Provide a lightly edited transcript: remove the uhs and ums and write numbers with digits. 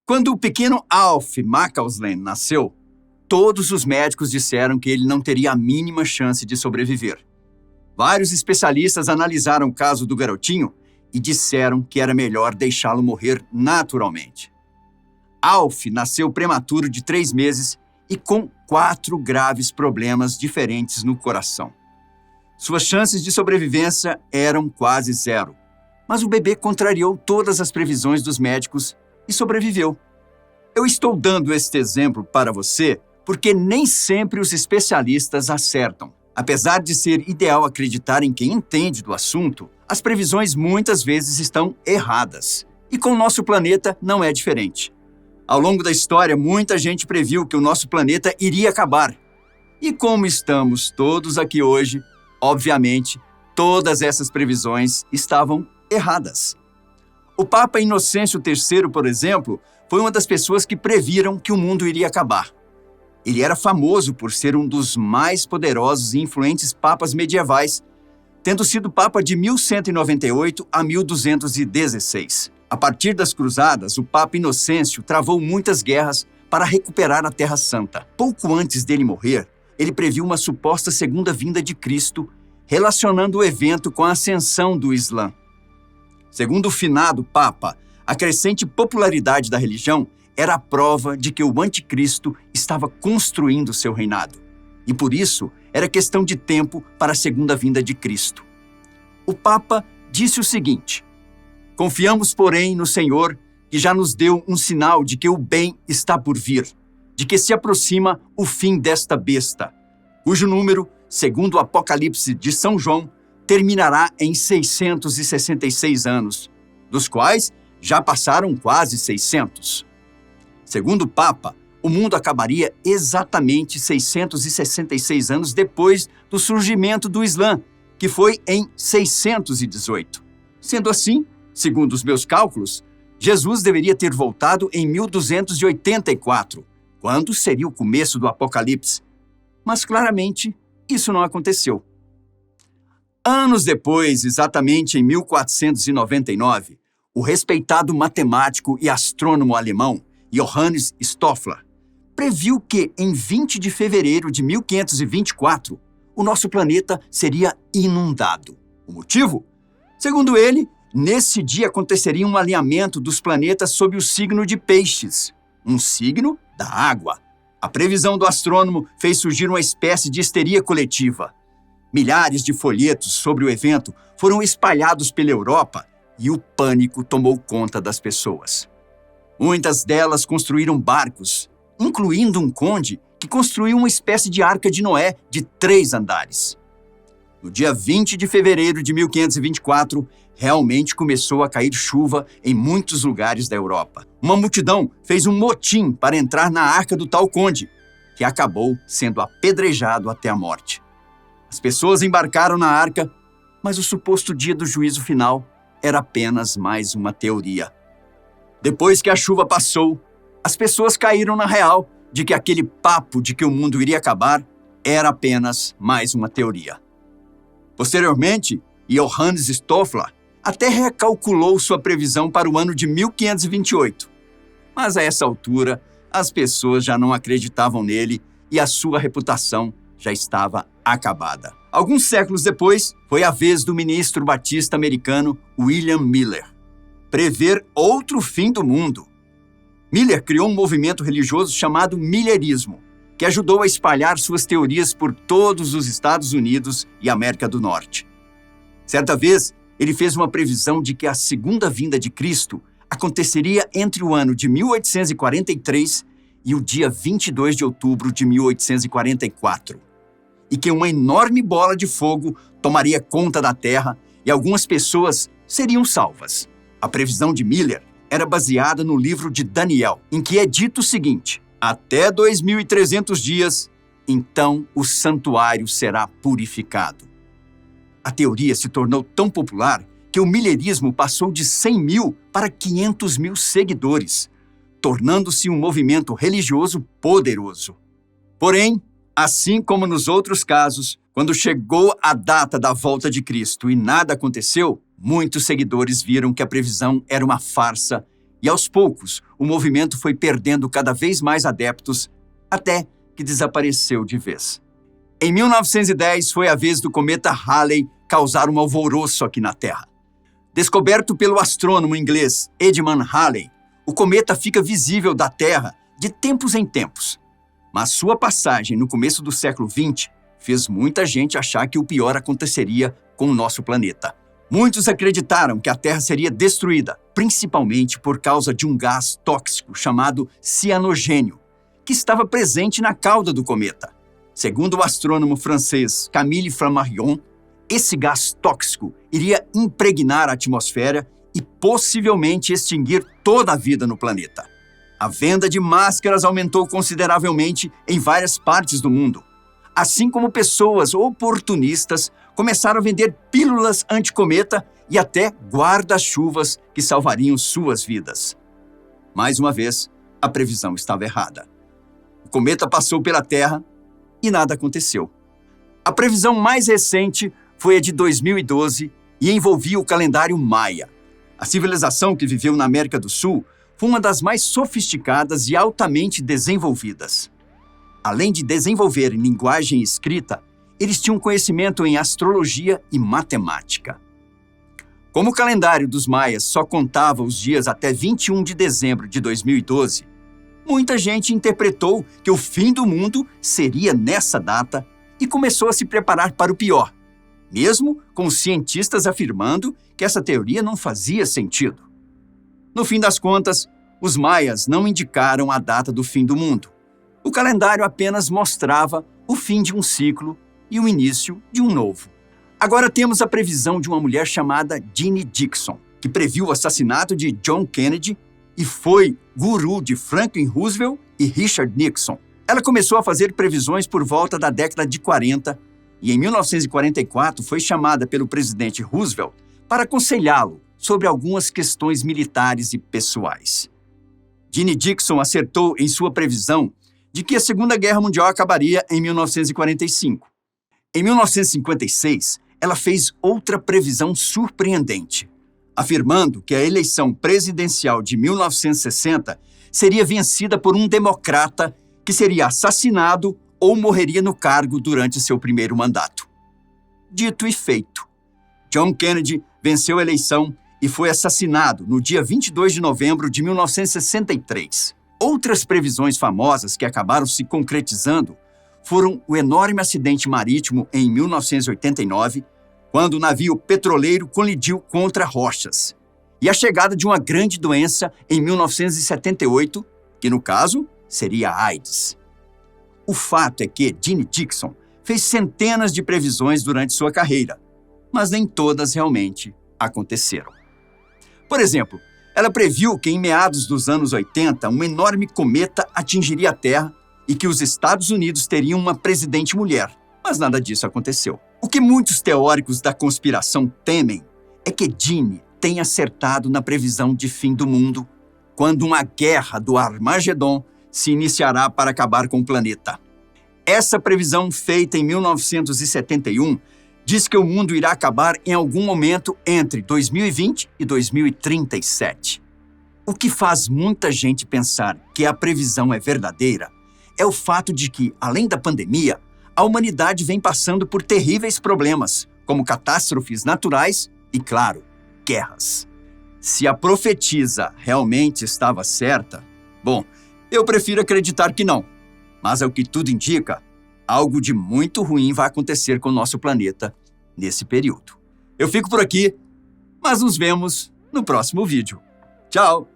Quando o pequeno Alf Macausland nasceu, todos os médicos disseram que ele não teria a mínima chance de sobreviver. Vários especialistas analisaram o caso do garotinho e disseram que era melhor deixá-lo morrer naturalmente. Alf nasceu prematuro de 3 meses e com 4 graves problemas diferentes no coração. Suas chances de sobrevivência eram quase zero, mas o bebê contrariou todas as previsões dos médicos e sobreviveu. Eu estou dando este exemplo para você porque nem sempre os especialistas acertam. Apesar de ser ideal acreditar em quem entende do assunto, as previsões muitas vezes estão erradas. E com o nosso planeta não é diferente. Ao longo da história, muita gente previu que o nosso planeta iria acabar. E como estamos todos aqui hoje, obviamente, todas essas previsões estavam erradas. O Papa Inocêncio III, por exemplo, foi uma das pessoas que previram que o mundo iria acabar. Ele era famoso por ser um dos mais poderosos e influentes papas medievais, tendo sido papa de 1198 a 1216. A partir das cruzadas, o Papa Inocêncio travou muitas guerras para recuperar a Terra Santa. Pouco antes dele morrer, ele previu uma suposta segunda vinda de Cristo, relacionando o evento com a ascensão do Islã. Segundo o finado Papa, a crescente popularidade da religião era a prova de que o anticristo estava construindo seu reinado. E por isso, era questão de tempo para a segunda vinda de Cristo. O Papa disse o seguinte: "Confiamos, porém, no Senhor, que já nos deu um sinal de que o bem está por vir, de que se aproxima o fim desta besta, cujo número, segundo o Apocalipse de São João, terminará em 666 anos, dos quais já passaram quase 600. Segundo o Papa, o mundo acabaria exatamente 666 anos depois do surgimento do Islã, que foi em 618. Sendo assim, segundo os meus cálculos, Jesus deveria ter voltado em 1284, quando seria o começo do Apocalipse. Mas claramente, isso não aconteceu. Anos depois, exatamente em 1499, o respeitado matemático e astrônomo alemão Johannes Stoffler previu que, em 20 de fevereiro de 1524, o nosso planeta seria inundado. O motivo? Segundo ele, nesse dia aconteceria um alinhamento dos planetas sob o signo de Peixes, um signo da água. A previsão do astrônomo fez surgir uma espécie de histeria coletiva. Milhares de folhetos sobre o evento foram espalhados pela Europa e o pânico tomou conta das pessoas. Muitas delas construíram barcos, incluindo um conde que construiu uma espécie de arca de Noé de 3 andares. No dia 20 de fevereiro de 1524, realmente começou a cair chuva em muitos lugares da Europa. Uma multidão fez um motim para entrar na arca do tal conde, que acabou sendo apedrejado até a morte. As pessoas embarcaram na arca, mas o suposto dia do juízo final era apenas mais uma teoria. Depois que a chuva passou, as pessoas caíram na real de que aquele papo de que o mundo iria acabar era apenas mais uma teoria. Posteriormente, Johannes Stoffler até recalculou sua previsão para o ano de 1528. Mas a essa altura, as pessoas já não acreditavam nele e a sua reputação já estava acabada. Alguns séculos depois, foi a vez do ministro batista americano William Miller prever outro fim do mundo. Miller criou um movimento religioso chamado Millerismo, que ajudou a espalhar suas teorias por todos os Estados Unidos e América do Norte. Certa vez, ele fez uma previsão de que a segunda vinda de Cristo aconteceria entre o ano de 1843 e o dia 22 de outubro de 1844, e que uma enorme bola de fogo tomaria conta da Terra e algumas pessoas seriam salvas. A previsão de Miller era baseada no livro de Daniel, em que é dito o seguinte: até 2300 dias, então o santuário será purificado. A teoria se tornou tão popular que o millerismo passou de 100 mil para 500 mil seguidores, tornando-se um movimento religioso poderoso. Porém, assim como nos outros casos, quando chegou a data da volta de Cristo e nada aconteceu, muitos seguidores viram que a previsão era uma farsa E aos poucos, o movimento foi perdendo cada vez mais adeptos, até que desapareceu de vez. Em 1910, foi a vez do cometa Halley causar um alvoroço aqui na Terra. Descoberto pelo astrônomo inglês Edmund Halley, o cometa fica visível da Terra de tempos em tempos. Mas sua passagem no começo do século XX fez muita gente achar que o pior aconteceria com o nosso planeta. Muitos acreditaram que a Terra seria destruída, principalmente por causa de um gás tóxico chamado cianogênio, que estava presente na cauda do cometa. Segundo o astrônomo francês Camille Flammarion, esse gás tóxico iria impregnar a atmosfera e possivelmente extinguir toda a vida no planeta. A venda de máscaras aumentou consideravelmente em várias partes do mundo, assim como pessoas oportunistas começaram a vender pílulas anti-cometa e até guarda-chuvas que salvariam suas vidas. Mais uma vez, a previsão estava errada. O cometa passou pela Terra e nada aconteceu. A previsão mais recente foi a de 2012 e envolvia o calendário Maia. A civilização que viveu na América do Sul foi uma das mais sofisticadas e altamente desenvolvidas. Além de desenvolver linguagem escrita, eles tinham conhecimento em astrologia e matemática. Como o calendário dos maias só contava os dias até 21 de dezembro de 2012, muita gente interpretou que o fim do mundo seria nessa data e começou a se preparar para o pior, mesmo com os cientistas afirmando que essa teoria não fazia sentido. No fim das contas, os maias não indicaram a data do fim do mundo. O calendário apenas mostrava o fim de um ciclo e o início de um novo. Agora temos a previsão de uma mulher chamada Jeanne Dixon, que previu o assassinato de John Kennedy e foi guru de Franklin Roosevelt e Richard Nixon. Ela começou a fazer previsões por volta da década de 40 e em 1944 foi chamada pelo presidente Roosevelt para aconselhá-lo sobre algumas questões militares e pessoais. Jeanne Dixon acertou em sua previsão de que a Segunda Guerra Mundial acabaria em 1945. Em 1956, ela fez outra previsão surpreendente, afirmando que a eleição presidencial de 1960 seria vencida por um democrata que seria assassinado ou morreria no cargo durante seu primeiro mandato. Dito e feito, John Kennedy venceu a eleição e foi assassinado no dia 22 de novembro de 1963. Outras previsões famosas que acabaram se concretizando foram o enorme acidente marítimo em 1989, quando o navio petroleiro colidiu contra rochas, e a chegada de uma grande doença em 1978, que no caso seria a AIDS. O fato é que Jeanne Dixon fez centenas de previsões durante sua carreira, mas nem todas realmente aconteceram. Por exemplo, ela previu que em meados dos anos 80 um enorme cometa atingiria a Terra e que os Estados Unidos teriam uma presidente mulher, mas nada disso aconteceu. O que muitos teóricos da conspiração temem é que Jeanne tenha acertado na previsão de fim do mundo, quando uma guerra do Armagedon se iniciará para acabar com o planeta. Essa previsão, feita em 1971, diz que o mundo irá acabar em algum momento entre 2020 e 2037. O que faz muita gente pensar que a previsão é verdadeira é o fato de que, além da pandemia, a humanidade vem passando por terríveis problemas, como catástrofes naturais e, claro, guerras. Se a profetisa realmente estava certa, bom, eu prefiro acreditar que não. Mas ao que tudo indica, algo de muito ruim vai acontecer com o nosso planeta nesse período. Eu fico por aqui, mas nos vemos no próximo vídeo. Tchau!